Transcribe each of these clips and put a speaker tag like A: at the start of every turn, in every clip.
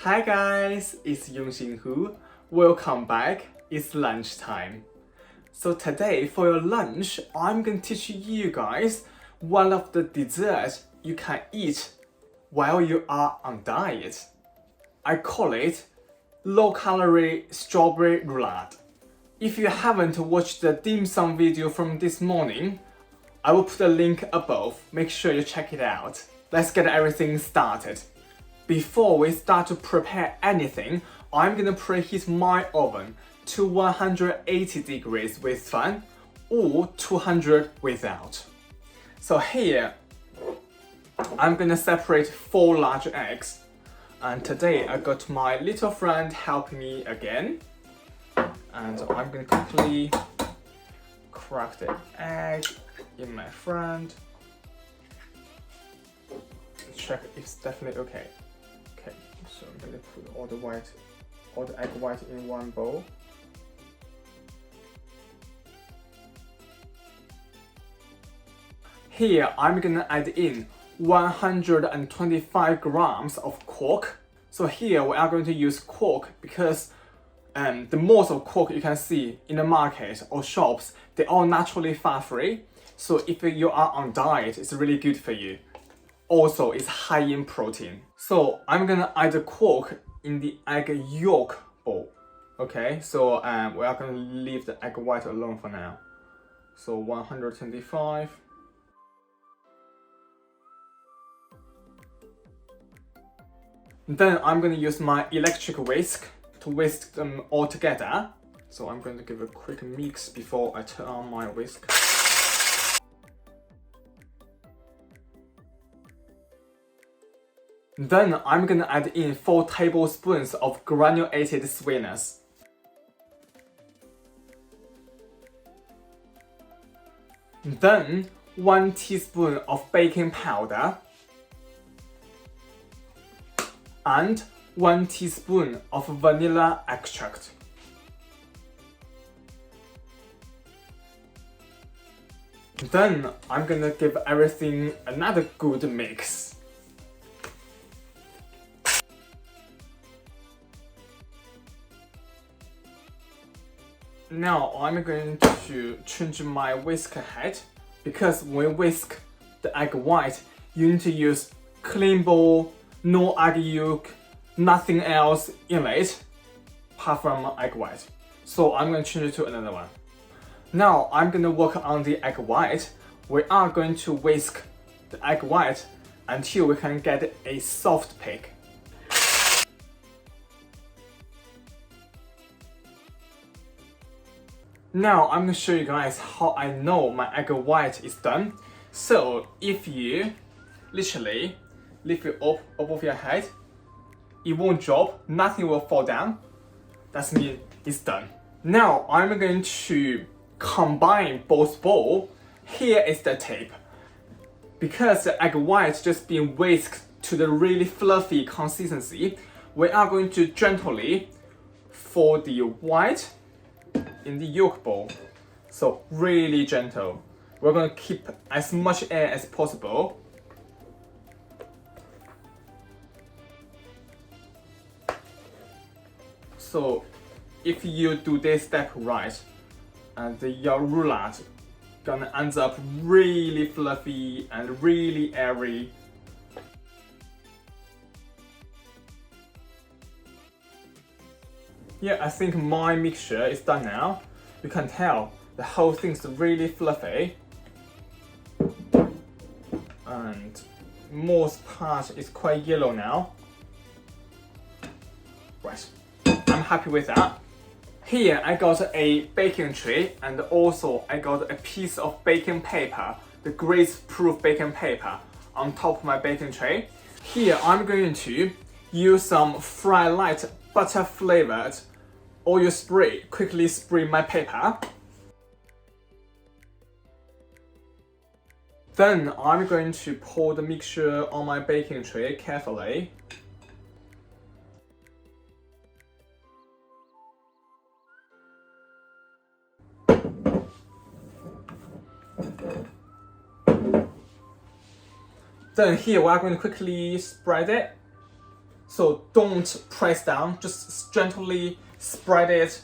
A: Hi guys, it's Yongxin. Welcome back. It's lunchtime. So today for your lunch, I'm going to teach you guys one of the desserts you can eat while you are on diet. I call it low-calorie strawberry roulade. If you haven't watched the dim sum video from this morning, I will put a link above. Make sure you check it out. Let's get everything started. Before we start to prepare anything, I'm gonna preheat my oven to 180 degrees with fan or 200 without. So here, I'm gonna separate 4 large eggs. And today I got my little friend helping me again. And I'm gonna quickly crack the egg in my friend. Check if it's definitely okay. Okay, so I'm gonna put all the egg white in one bowl. Here I'm gonna add in 125 grams of cork. So here we are going to use cork because the most of cork you can see in the market or shops, they're all naturally fat-free. So if you are on diet, it's really good for you. Also, it's high in protein. So I'm gonna add the cork in the egg yolk bowl. Okay, so we are gonna leave the egg white alone for now. So 125. Then I'm gonna use my electric whisk to whisk them all together. So I'm going to give a quick mix before I turn on my whisk. Then I'm gonna add in 4 tablespoons of granulated sweeteners. Then 1 teaspoon of baking powder. And 1 teaspoon of vanilla extract. Then I'm gonna give everything another good mix. Now I'm going to change my whisk head because when we whisk the egg white, you need to use clean bowl, no egg yolk, nothing else in it apart from egg white. So I'm going to change it to another one. Now I'm going to work on the egg white. We are going to whisk the egg white until we can get a soft peak. Now I'm going to show you guys how I know my egg white is done. So if you literally lift it up above your head, it won't drop, nothing will fall down. That means it's done. Now I'm going to combine both bowls. Here is the tip. Because the egg white just been whisked to the really fluffy consistency, we are going to gently fold the white in the yolk bowl. So really gentle. We're going to keep as much air as possible. So if you do this step right, and your roulade gonna end up really fluffy and really airy. Yeah, I think my mixture is done now. You can tell the whole thing's really fluffy. And most part is quite yellow now. Right, I'm happy with that. Here I got a baking tray and also I got a piece of baking paper, the grease-proof baking paper on top of my baking tray. Here I'm going to use some Fry Light butter flavored oil spray, quickly spray my paper. Then I'm going to pour the mixture on my baking tray carefully. Then here we are going to quickly spread it. So don't press down, just gently spread it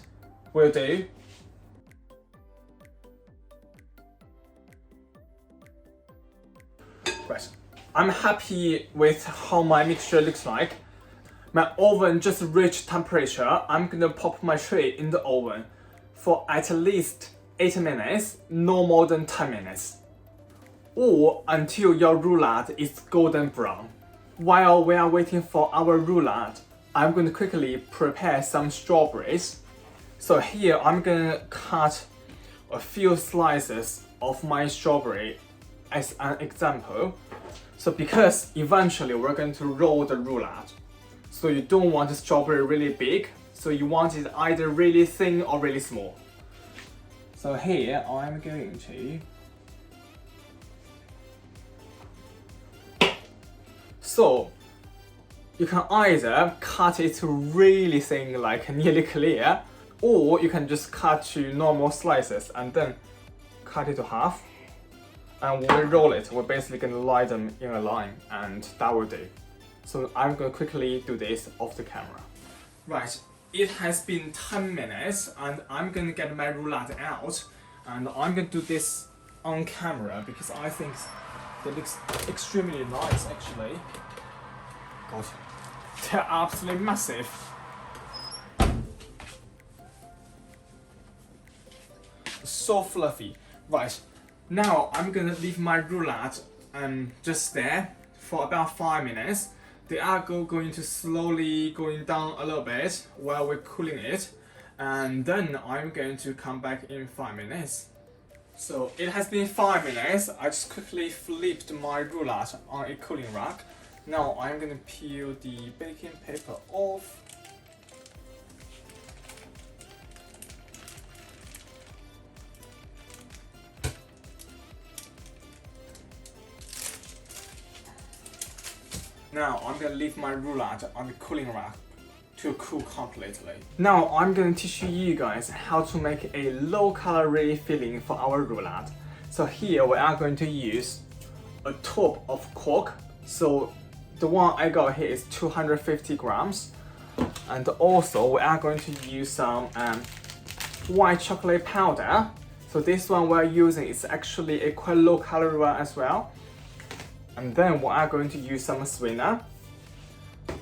A: will do. Right, I'm happy with how my mixture looks like. My oven just reached temperature. I'm gonna pop my tray in the oven for at least 8 minutes, no more than 10 minutes. Or until your roulade is golden brown. While we are waiting for our roulade, I'm going to quickly prepare some strawberries. So here I'm gonna cut a few slices of my strawberry as an example. So because eventually we're going to roll the roulade, so you don't want the strawberry really big, so you want it either really thin or really small. So here I'm going to. So you can either cut it really thin, like nearly clear, or you can just cut to normal slices and then cut it to half. And when we roll it, we're basically going to lie them in a line, and that will do. So I'm going to quickly do this off the camera. Right, it has been 10 minutes and I'm going to get my roulade out, and I'm going to do this on camera because I think it looks extremely nice actually. God, they're absolutely massive. So fluffy. Right, now I'm gonna leave my roulade just there for about 5 minutes. They are going to slowly going down a little bit while we're cooling it, and then I'm going to come back in 5 minutes. So it has been 5 minutes. I just quickly flipped my roulade on a cooling rack. Now I'm gonna peel the baking paper off. Now I'm gonna leave my roulade on the cooling rack to cool completely. Now I'm gonna teach you guys how to make a low-calorie filling for our roulade. So here we are going to use a tub of cork. So the one I got here is 250 grams. And also we are going to use some white chocolate powder. So this one we're using is actually a quite low calorie one as well. And then we are going to use some sweetener.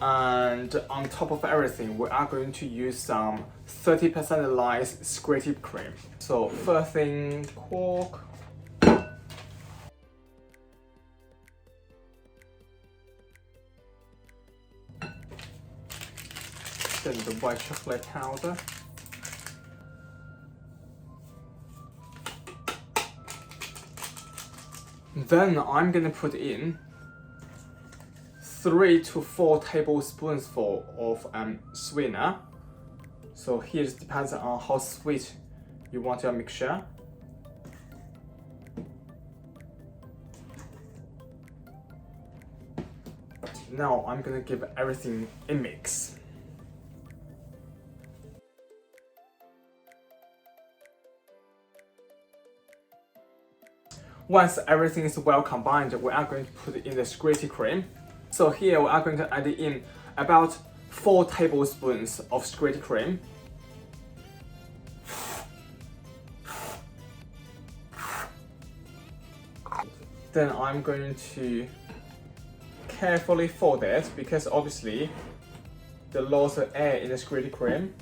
A: And on top of everything, we are going to use some 30% light scraped cream. So first thing, cork. Then the white chocolate powder. Then I'm gonna put in 3 to 4 tablespoonsful of sweetener. So here it depends on how sweet you want your mixture. Now I'm gonna give everything a mix. Once everything is well combined, we are going to put in the scraped cream. So here we are going to add in about 4 tablespoons of scraped cream. Then I'm going to carefully fold it because obviously there's lots of air in the scraped cream.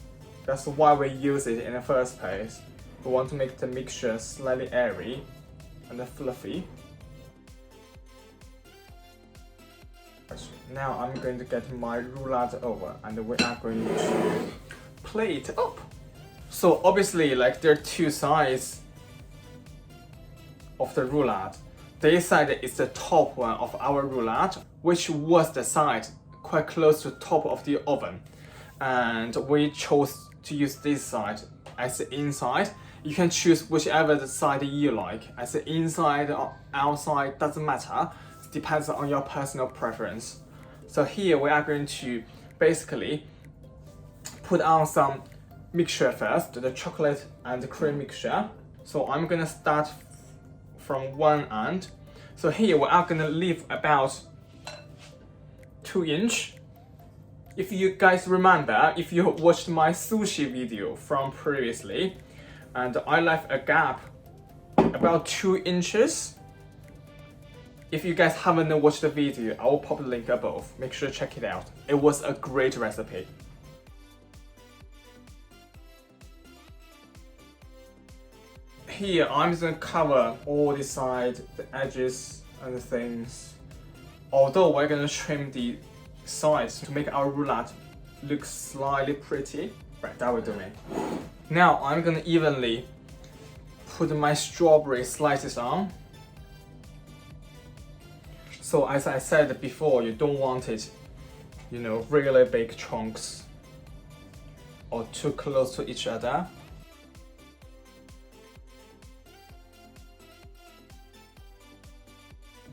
A: That's why we use it in the first place. We want to make the mixture slightly airy and fluffy. Now I'm going to get my roulade over and we are going to plate it up. So obviously, like, there are 2 sides of the roulade. This side is the top one of our roulade, which was the side quite close to the top of the oven. And we chose to use this side as the inside. You can choose whichever the side you like, as the inside or outside, doesn't matter. It depends on your personal preference. So here we are going to basically put on some mixture first, the chocolate and the cream mixture. So I'm gonna start from one end. So here we are gonna leave about 2 inch If you guys remember, if you watched my sushi video from previously, and I left a gap about 2 inches. If you guys haven't watched the video, I will pop the link above. Make sure to check it out. It was a great recipe. Here, I'm just gonna cover all the sides, the edges, and the things. Although we're gonna trim the sides to make our roulade look slightly pretty. Right, that will do me. Now I'm gonna evenly put my strawberry slices on. So as I said before, you don't want it, you know, really big chunks or too close to each other.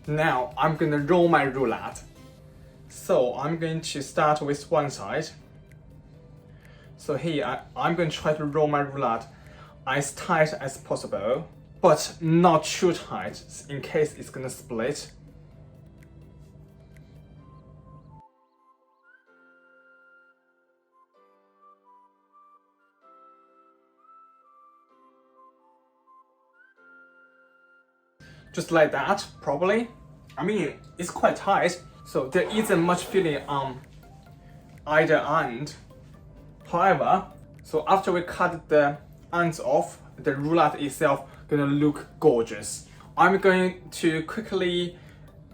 A: Now I'm gonna roll my roulade. So I'm going to start with one side. So here I'm going to try to roll my roulade as tight as possible, but not too tight in case it's gonna split. Just like that, probably. I mean, it's quite tight, so there isn't much filling on either end. However, so after we cut the ends off, the roulade itself gonna look gorgeous. I'm going to quickly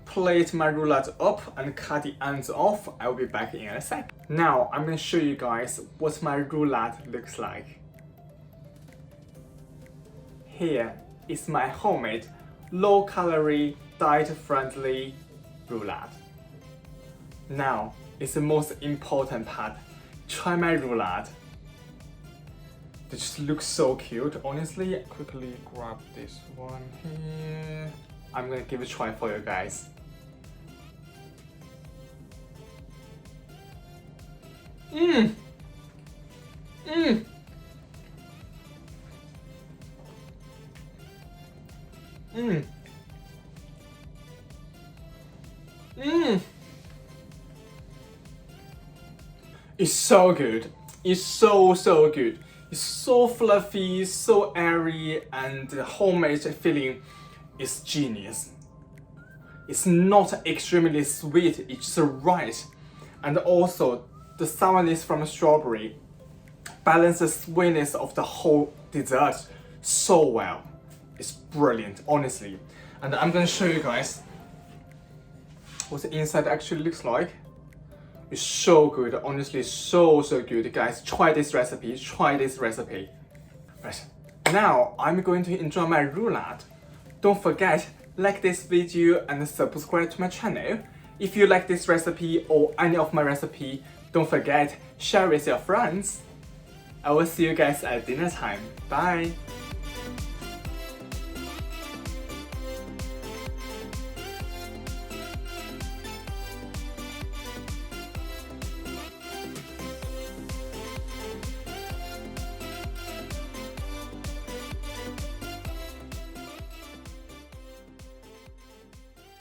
A: plate my roulade up and cut the ends off. I'll be back in a sec. Now I'm gonna show you guys what my roulade looks like. Here is my homemade, low-calorie, diet-friendly roulade. Now it's the most important part. Try my roulade. They just look so cute. Honestly, quickly grab this one here. I'm gonna give it a try for you guys. Mmm. Mmm. Mmm. Mmm. It's so good. It's so good. It's so fluffy, so airy, and the homemade filling is genius. It's not extremely sweet, it's just right. And also, the sourness from strawberry balances the sweetness of the whole dessert so well. It's brilliant, honestly. And I'm gonna show you guys what the inside actually looks like. It's so good, honestly, so good. Guys, try this recipe, Right, now I'm going to enjoy my roulade. Don't forget, like this video and subscribe to my channel. If you like this recipe or any of my recipe, don't forget, share with your friends. I will see you guys at dinner time. Bye!